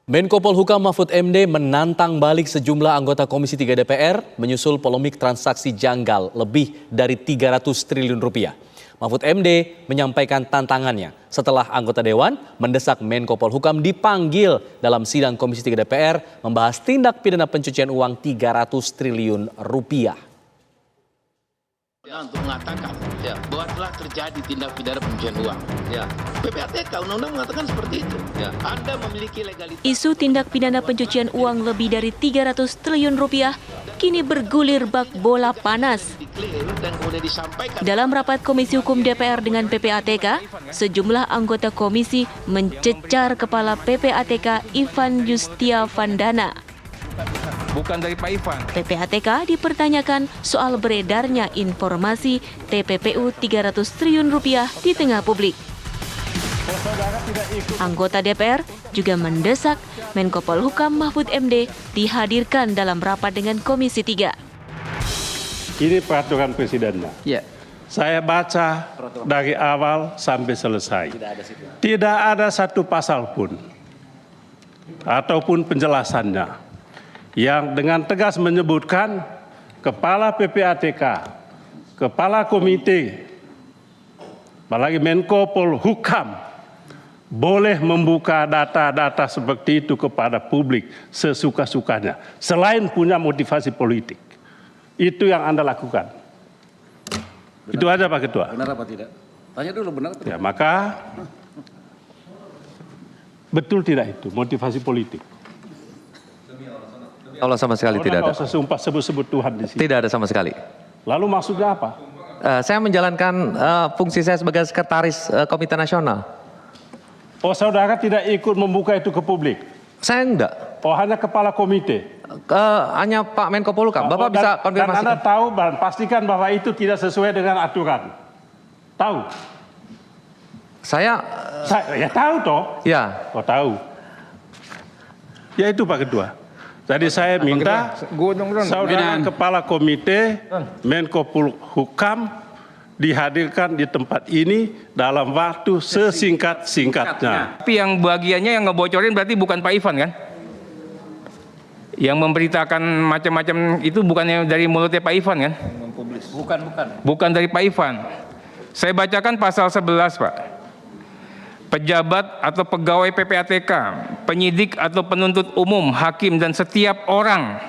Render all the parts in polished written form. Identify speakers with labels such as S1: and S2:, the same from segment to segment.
S1: Menko Polhukam Mahfud MD menantang balik sejumlah anggota Komisi 3 DPR menyusul polemik transaksi janggal lebih dari 300 triliun rupiah. Mahfud MD menyampaikan tantangannya setelah anggota Dewan mendesak Menko Polhukam dipanggil dalam sidang Komisi 3 DPR membahas tindak pidana pencucian uang 300 triliun rupiah.
S2: Untuk mengatakan bahwa telah terjadi tindak pidana pencucian uang. PPATK undang-undang mengatakan seperti itu. Anda memiliki legalitas.
S3: Isu tindak pidana pencucian uang lebih dari 300 triliun rupiah kini bergulir bak bola panas. Dalam rapat Komisi Hukum DPR dengan PPATK, sejumlah anggota komisi mencecar Kepala PPATK Ivan Yustiavandana.
S4: Bukan dari Pak Ivan.
S3: PPATK dipertanyakan soal beredarnya informasi TPPU 300 triliun rupiah di tengah publik. Anggota DPR juga mendesak Menko Polhukam Mahfud MD dihadirkan dalam rapat dengan Komisi 3.
S5: Ini peraturan presidennya. Saya baca dari awal sampai selesai. Tidak ada satu pasal pun ataupun penjelasannya yang dengan tegas menyebutkan Kepala PPATK, Kepala Komite, apalagi Menko Polhukam boleh membuka data-data seperti itu kepada publik sesuka-sukanya, selain punya motivasi politik. Itu yang Anda lakukan. Benar. Itu aja Pak Ketua.
S6: Benar apa tidak? Tanya dulu benar atau tidak?
S5: Ya, maka betul tidak itu motivasi politik?
S6: Allah sama sekali tidak ada.
S5: Tidak usah sebut-sebut Tuhan di sini.
S6: Tidak ada sama sekali.
S5: Lalu maksudnya apa?
S6: Saya menjalankan fungsi saya sebagai sekretaris Komite Nasional.
S5: Oh, saudara tidak ikut membuka itu ke publik?
S6: Saya enggak.
S5: Oh, hanya kepala komite?
S6: Hanya Pak Menko Polhukam. Bapak bisa konfirmasi.
S5: Dan Anda tahu dan pastikan bahwa itu tidak sesuai dengan aturan. Tahu?
S6: Saya
S5: ya tahu toh?
S6: Ya.
S5: Oh, tahu. Ya itu Pak Ketua. Jadi saya minta saudara kepala komite Menko Polhukam dihadirkan di tempat ini dalam waktu sesingkat-singkatnya.
S4: Tapi yang bagiannya yang ngebocorin berarti bukan Pak Ivan kan? Yang memberitakan macam-macam itu bukannya dari mulutnya Pak Ivan kan? Bukan dari Pak Ivan. Saya bacakan pasal 11 Pak. Pejabat atau pegawai PPATK, penyidik atau penuntut umum, hakim dan setiap orang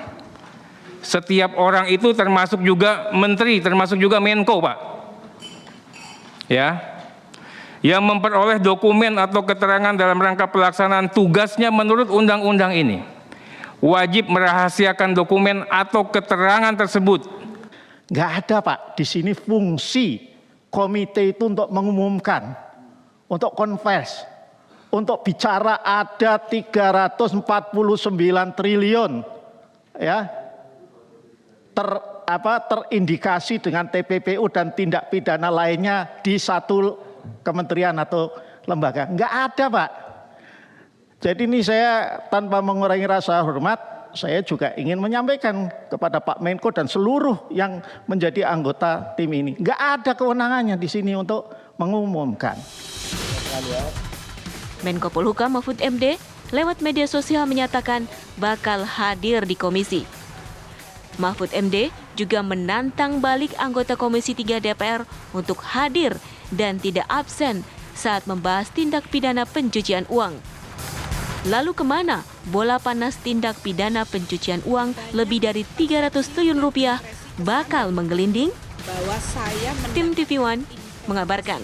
S4: itu termasuk juga menteri, termasuk juga Menko, Pak. Ya. Yang memperoleh dokumen atau keterangan dalam rangka pelaksanaan tugasnya menurut undang-undang ini wajib merahasiakan dokumen atau keterangan tersebut.
S7: Nggak ada, Pak. Di sini fungsi komite itu untuk mengumumkan, untuk konvers, untuk bicara ada 349 triliun ya terindikasi dengan TPPU dan tindak pidana lainnya di satu kementerian atau lembaga. Enggak ada, Pak. Jadi ini saya tanpa mengurangi rasa hormat, saya juga ingin menyampaikan kepada Pak Menko dan seluruh yang menjadi anggota tim ini. Enggak ada kewenangannya di sini untuk mengumumkan.
S3: Menko Polhukam Mahfud MD lewat media sosial menyatakan bakal hadir di komisi. Mahfud MD juga menantang balik anggota Komisi 3 DPR untuk hadir dan tidak absen saat membahas tindak pidana pencucian uang. Lalu kemana bola panas tindak pidana pencucian uang lebih dari 300 triliun rupiah bakal menggelinding? Tim TV One mengabarkan.